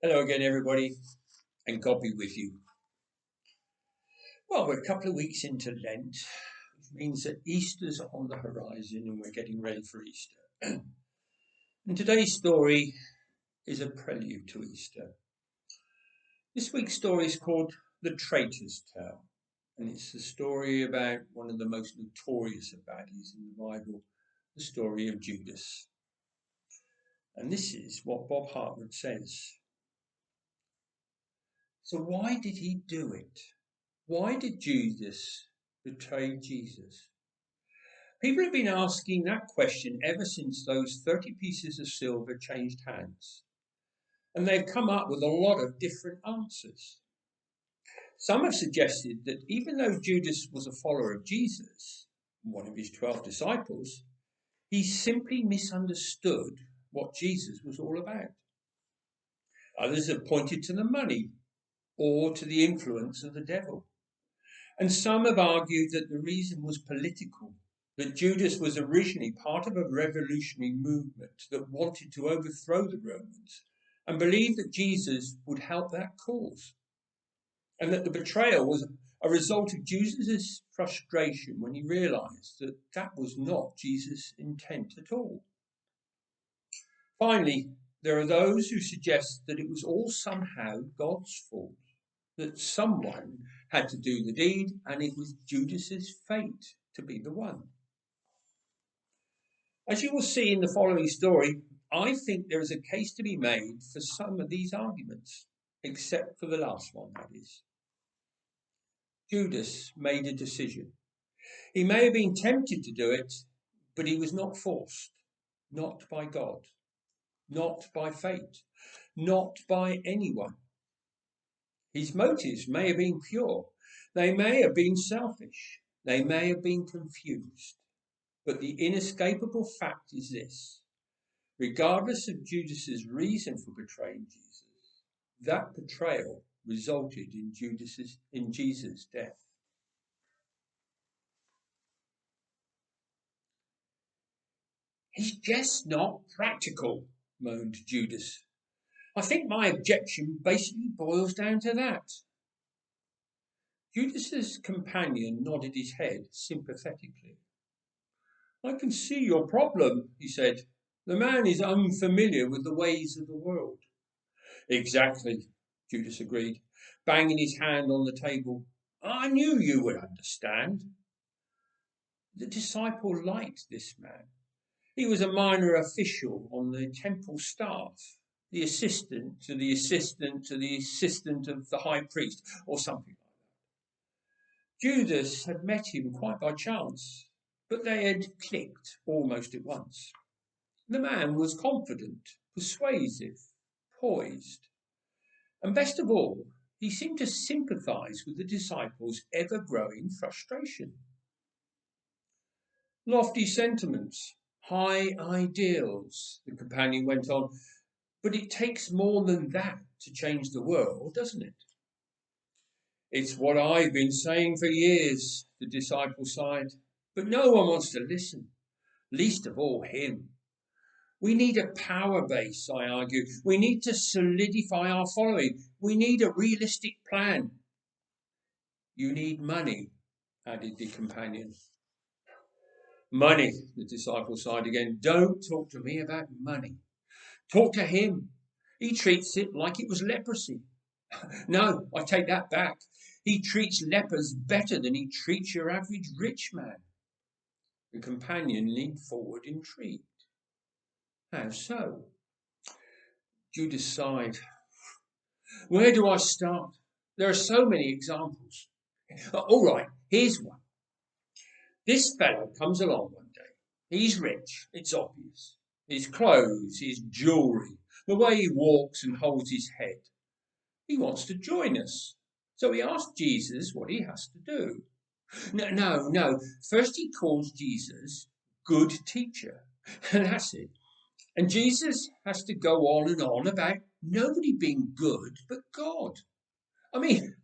Hello again, everybody, and God be with you. Well, we're a couple of weeks into Lent, which means that Easter's on the horizon and we're getting ready for Easter. And today's story is a prelude to Easter. This week's story is called The Traitor's Tale, and it's the story about one of the most notorious of baddies in the Bible, the story of Judas. And this is what Bob Hartman says. So why did he do it? Why did Judas betray Jesus? People have been asking that question ever since those 30 pieces of silver changed hands. And they've come up with a lot of different answers. Some have suggested that even though Judas was a follower of Jesus, one of his 12 disciples, he simply misunderstood what Jesus was all about. Others have pointed to the money or to the influence of the devil. And some have argued that the reason was political, that Judas was originally part of a revolutionary movement that wanted to overthrow the Romans and believed that Jesus would help that cause, and that the betrayal was a result of Jesus' frustration when he realized that that was not Jesus' intent at all. Finally, there are those who suggest that it was all somehow God's fault, that someone had to do the deed, and it was Judas's fate to be the one. As you will see in the following story, I think there is a case to be made for some of these arguments, except for the last one, that is. Judas made a decision. He may have been tempted to do it, but he was not forced, not by God, not by fate, not by anyone. His motives may have been pure. They may have been selfish. They may have been confused. But the inescapable fact is this. Regardless of Judas's reason for betraying Jesus, that betrayal resulted in Jesus' death. He's just not practical, moaned Judas. I think my objection basically boils down to that. Judas's companion nodded his head sympathetically. I can see your problem, he said. The man is unfamiliar with the ways of the world. Exactly, Judas agreed, banging his hand on the table. I knew you would understand. The disciple liked this man. He was a minor official on the temple staff, the assistant to the assistant to the assistant of the high priest, or something like that. Judas had met him quite by chance, but they had clicked almost at once. The man was confident, persuasive, poised, and best of all, he seemed to sympathize with the disciples' ever-growing frustration. Lofty sentiments, high ideals, the companion went on, but it takes more than that to change the world, doesn't it? It's what I've been saying for years, the disciple sighed, but no one wants to listen, least of all him. We need a power base, I argue. We need to solidify our following. We need a realistic plan. You need money, added the companion. Money, the disciple sighed again. Don't talk to me about money. Talk to him. He treats it like it was leprosy. No, I take that back. He treats lepers better than he treats your average rich man. The companion leaned forward, intrigued. How so? Judas sighed. Where do I start? There are so many examples. All right, here's one. This fellow comes along one day. He's rich, it's obvious. His clothes, his jewellery, the way he walks and holds his head. He wants to join us. So he asks Jesus what he has to do. No. First he calls Jesus good teacher. And that's it. And Jesus has to go on and on about nobody being good but God. I mean,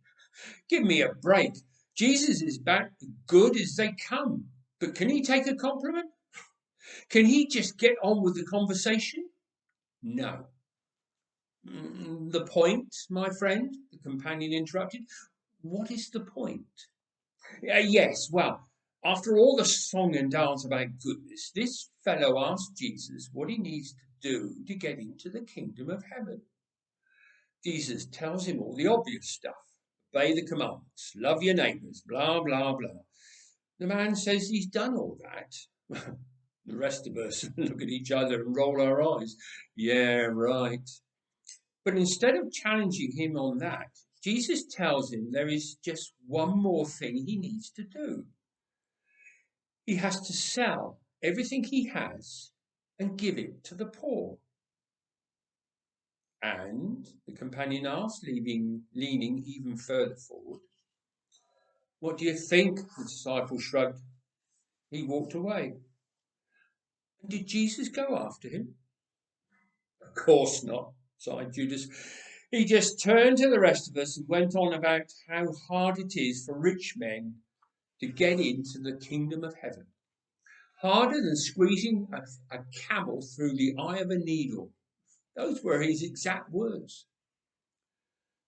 give me a break. Jesus is about as good as they come. But can he take a compliment? Can he just get on with the conversation? No. The point, my friend, the companion interrupted. What is the point? Yes, well, after all the song and dance about goodness, this fellow asked Jesus what he needs to do to get into the kingdom of heaven. Jesus tells him all the obvious stuff. Obey the commandments, love your neighbours, blah, blah, blah. The man says he's done all that. The rest of us look at each other and roll our eyes. Yeah, right. But instead of challenging him on that, Jesus tells him there is just one more thing he needs to do. He has to sell everything he has and give it to the poor. And, the companion asked, leaning even further forward. What do you think? The disciple shrugged. He walked away. And did Jesus go after him? Of course not, sighed Judas. He just turned to the rest of us and went on about how hard it is for rich men to get into the kingdom of heaven. Harder than squeezing a camel through the eye of a needle. Those were his exact words.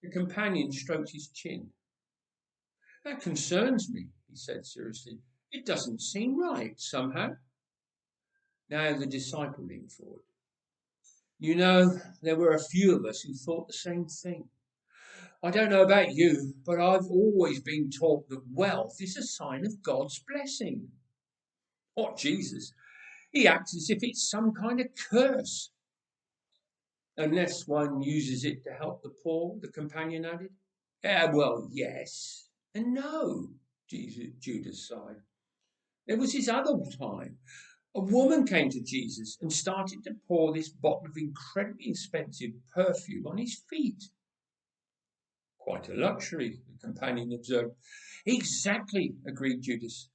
The companion stroked his chin. That concerns me, he said seriously. It doesn't seem right, somehow. Now the disciple leaned forward. You know, there were a few of us who thought the same thing. I don't know about you, but I've always been taught that wealth is a sign of God's blessing. What Jesus? He acts as if it's some kind of curse. Unless one uses it to help the poor, the companion added. Well, yes and no, Judas sighed. There was his other time. A woman came to Jesus and started to pour this bottle of incredibly expensive perfume on his feet. Quite a luxury, the companion observed. Exactly, agreed Judas.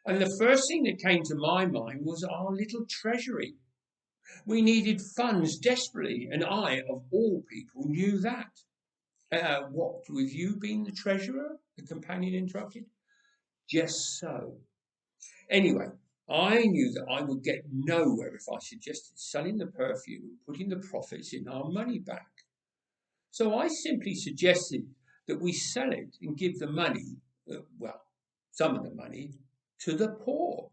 And the first thing that came to my mind was our little treasury. We needed funds desperately, and I, of all people, knew that. What, with you being the treasurer? The companion interrupted. Just so. Anyway, I knew that I would get nowhere if I suggested selling the perfume and putting the profits in our money back. So I simply suggested that we sell it and give the money, some of the money, to the poor.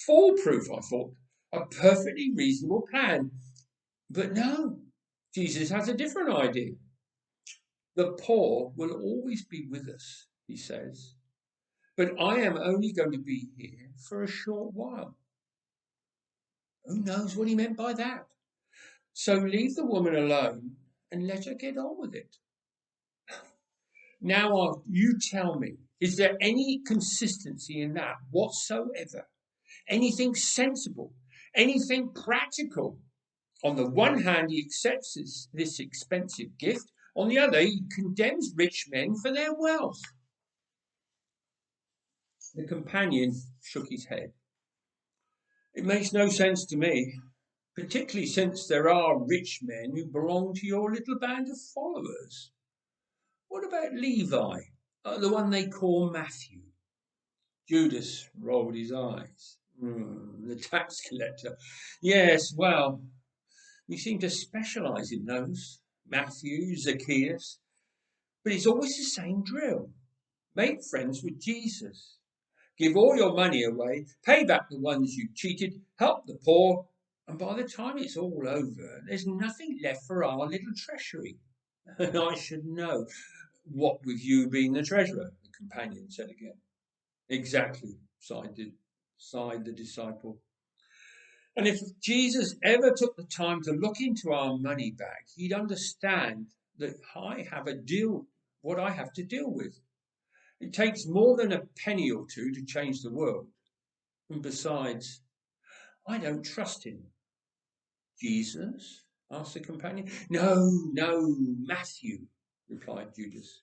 Foolproof, I thought, a perfectly reasonable plan. But no, Jesus has a different idea. The poor will always be with us, he says, but I am only going to be here for a short while. Who knows what he meant by that? So leave the woman alone and let her get on with it. Now, you tell me, is there any consistency in that whatsoever? Anything sensible? Anything practical? On the one hand, he accepts this expensive gift. On the other, he condemns rich men for their wealth. The companion shook his head. It makes no sense to me, particularly since there are rich men who belong to your little band of followers. What about Levi, the one they call Matthew? Judas rolled his eyes. The tax collector. Yes, well, we seem to specialize in those. Matthew, Zacchaeus. But it's always the same drill. Make friends with Jesus. Give all your money away, pay back the ones you cheated, help the poor, and by the time it's all over, there's nothing left for our little treasury. And I should know. What with you being the treasurer, the companion said again. Exactly, sighed the disciple. And if Jesus ever took the time to look into our money bag, he'd understand that what I have to deal with. It takes more than a penny or two to change the world. And besides, I don't trust him. Jesus? Asked the companion. No, Matthew, replied Judas.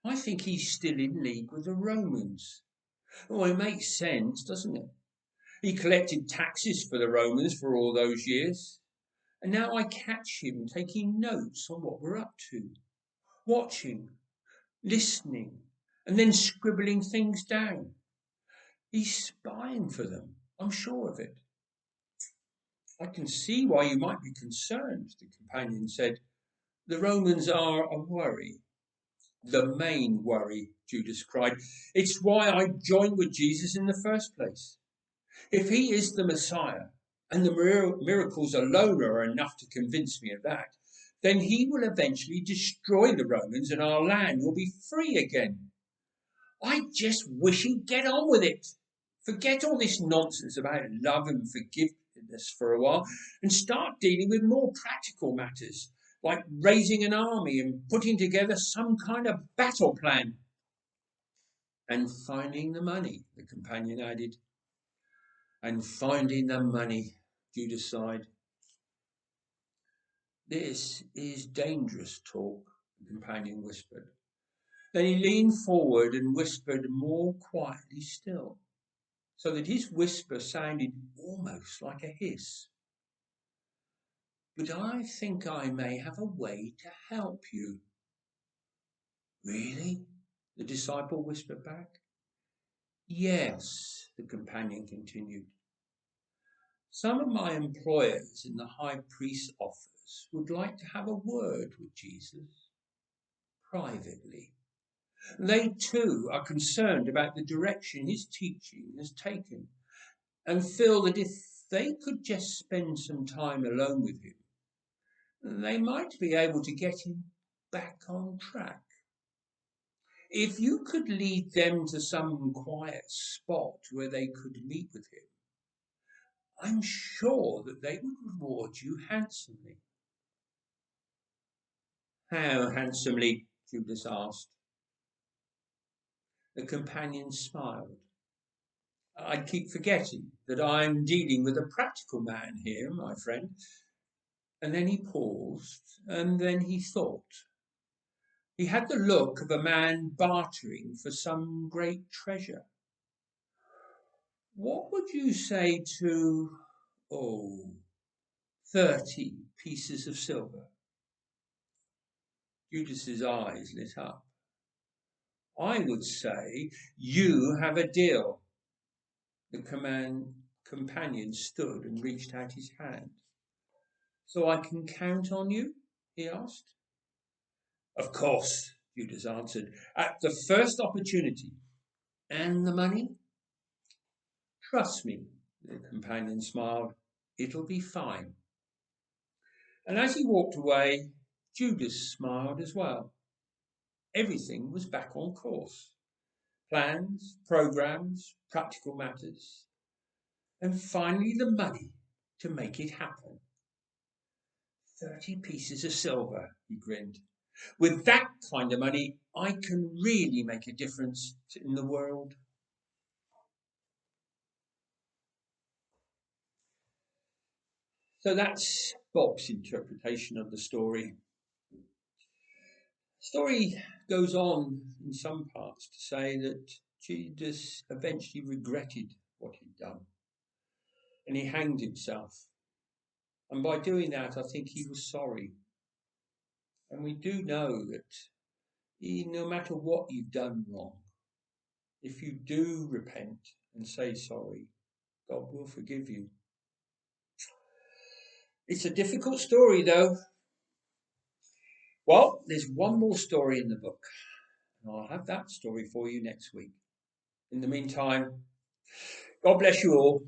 I think he's still in league with the Romans. Well, it makes sense, doesn't it? He collected taxes for the Romans for all those years. And now I catch him taking notes on what we're up to, watching, listening, and then scribbling things down. He's spying for them, I'm sure of it. I can see why you might be concerned, the companion said. The Romans are a worry. The main worry, Judas cried. It's why I joined with Jesus in the first place. If he is the Messiah, and the miracles alone are enough to convince me of that, then he will eventually destroy the Romans and our land will be free again. I just wish he'd get on with it. Forget all this nonsense about love and forgiveness for a while and start dealing with more practical matters, like raising an army and putting together some kind of battle plan. And finding the money, the companion added. And finding the money, Judas sighed. This is dangerous talk, the companion whispered. Then he leaned forward and whispered more quietly still, so that his whisper sounded almost like a hiss. But I think I may have a way to help you. Really? The disciple whispered back. Yes, the companion continued. Some of my employers in the high priest's office would like to have a word with Jesus privately. They too are concerned about the direction his teaching has taken and feel that if they could just spend some time alone with him, they might be able to get him back on track. If you could lead them to some quiet spot where they could meet with him, I'm sure that they would reward you handsomely. How handsomely? Judas asked. The companion smiled. I keep forgetting that I'm dealing with a practical man here, my friend. And then he paused, and then he thought. He had the look of a man bartering for some great treasure. What would you say to, 30 pieces of silver? Judas's eyes lit up. I would say you have a deal. The companion stood and reached out his hand. So I can count on you? He asked. Of course, Judas answered, at the first opportunity. And the money? Trust me, the companion smiled. It'll be fine. And as he walked away, Judas smiled as well. Everything was back on course. Plans, programs, practical matters, and finally the money to make it happen. 30 pieces of silver, he grinned. With that kind of money, I can really make a difference in the world. So that's Bob's interpretation of the story. The story goes on in some parts to say that Judas eventually regretted what he'd done and he hanged himself. And by doing that, I think he was sorry. And we do know that no matter what you've done wrong, if you do repent and say sorry, God will forgive you. It's a difficult story, though. Well, there's one more story in the book, and I'll have that story for you next week. In the meantime, God bless you all.